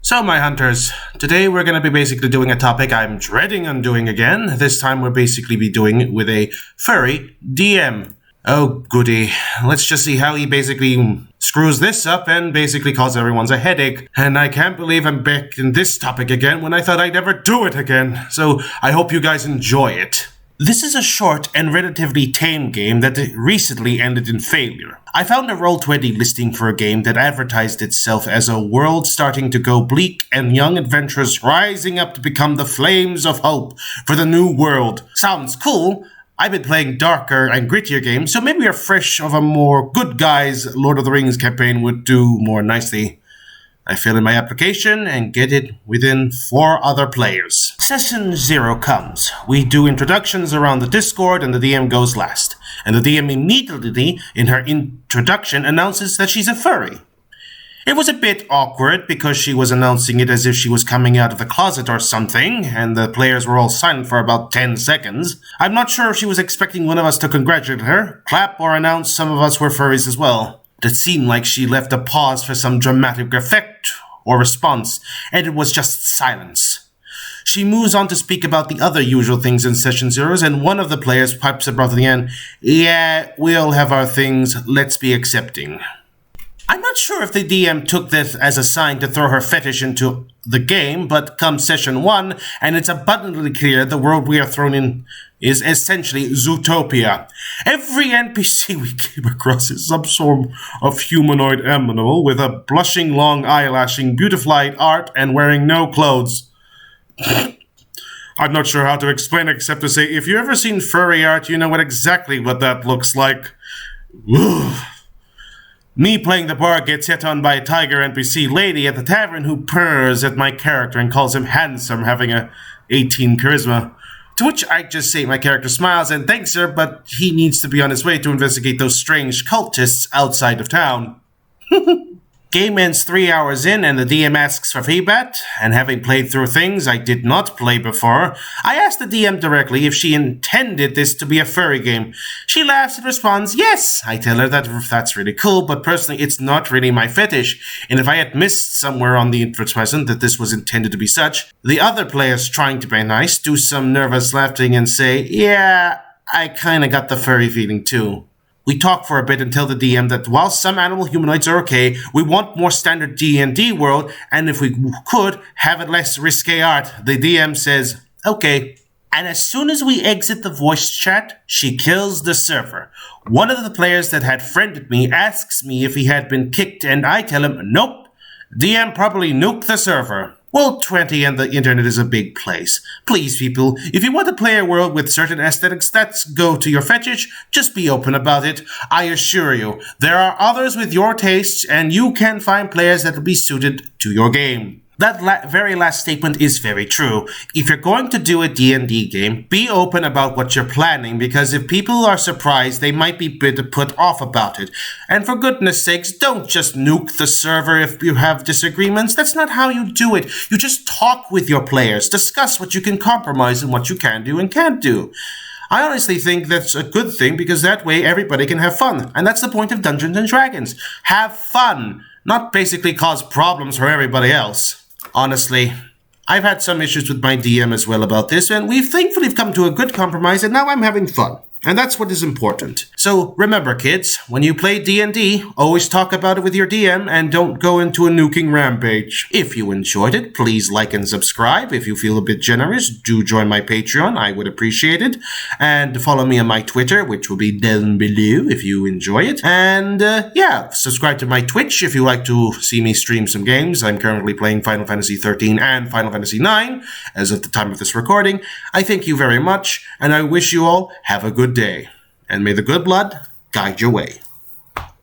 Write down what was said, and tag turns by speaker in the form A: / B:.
A: So, my hunters, today we're going to be basically doing a topic I'm dreading on doing again. This time we'll basically be doing it with a furry DM. Oh, goody. Let's just see how he basically screws this up and basically causes everyone's a headache. And I can't believe I'm back in this topic again when I thought I'd never do it again. So, I hope you guys enjoy it. This is a short and relatively tame game that recently ended in failure. I found a Roll20 listing for a game that advertised itself as a world starting to go bleak and young adventurers rising up to become the flames of hope for the new world. Sounds cool. I've been playing darker and grittier games, so maybe a fresh of a more good guys Lord of the Rings campaign would do more nicely. I fill in my application and get it within 4 other players. Session 0 comes. We do introductions around the Discord and the DM goes last. And the DM immediately, in her introduction, announces that she's a furry. It was a bit awkward because she was announcing it as if she was coming out of the closet or something, and the players were all silent for about 10 seconds. I'm not sure if she was expecting one of us to congratulate her, clap, or announce some of us were furries as well. It seemed like she left a pause for some dramatic effect or response, and it was just silence. She moves on to speak about the other usual things in Session 0, and one of the players pipes up at the end, "Yeah, we all have our things, let's be accepting." I'm not sure if the DM took this as a sign to throw her fetish into the game, but come Session 1, and it's abundantly clear the world we are thrown in is essentially Zootopia. Every NPC we came across is some sort of humanoid animal with a blushing, long eyelashing, beautified art, and wearing no clothes. I'm not sure how to explain except to say, if you've ever seen furry art, you know exactly what that looks like. Me playing the bar gets hit on by a tiger NPC lady at the tavern who purrs at my character and calls him handsome, having a 18 charisma. To which I just say my character smiles and thanks her, but he needs to be on his way to investigate those strange cultists outside of town. Game ends 3 hours in and the DM asks for feedback, and having played through things I did not play before, I asked the DM directly if she intended this to be a furry game. She laughs and responds, yes. I tell her that that's really cool, but personally it's not really my fetish, and if I had missed somewhere on the present that this was intended to be such, the other players trying to be nice do some nervous laughing and say, yeah, I kinda got the furry feeling too. We talk for a bit and tell the DM that while some animal humanoids are okay, we want more standard D&D world, and if we could, have it less risque art. The DM says, okay. And as soon as we exit the voice chat, she kills the server. One of the players that had friended me asks me if he had been kicked, and I tell him, nope. DM probably nuked the server. Well, 20 and the internet is a big place. Please, people, if you want to play a world with certain aesthetics that go to your fetish, just be open about it. I assure you, there are others with your tastes, and you can find players that will be suited to your game. That very last statement is very true. If you're going to do a D&D game, be open about what you're planning, because if people are surprised, they might be a bit put off about it. And for goodness sakes, don't just nuke the server if you have disagreements. That's not how you do it. You just talk with your players, discuss what you can compromise and what you can do and can't do. I honestly think that's a good thing, because that way everybody can have fun. And that's the point of Dungeons & Dragons. Have fun, not basically cause problems for everybody else. Honestly, I've had some issues with my DM as well about this, and we've thankfully come to a good compromise, and now I'm having fun. And that's what is important. So remember, kids, when you play D&D, always talk about it with your DM and don't go into a nuking rampage. If you enjoyed it, please like and subscribe. If you feel a bit generous, do join my Patreon. I would appreciate it. And follow me on my Twitter, which will be down below if you enjoy it. And subscribe to my Twitch if you like to see me stream some games. I'm currently playing Final Fantasy XIII and Final Fantasy IX as of the time of this recording. I thank you very much, and I wish you all have a good day, and may the good blood guide your way.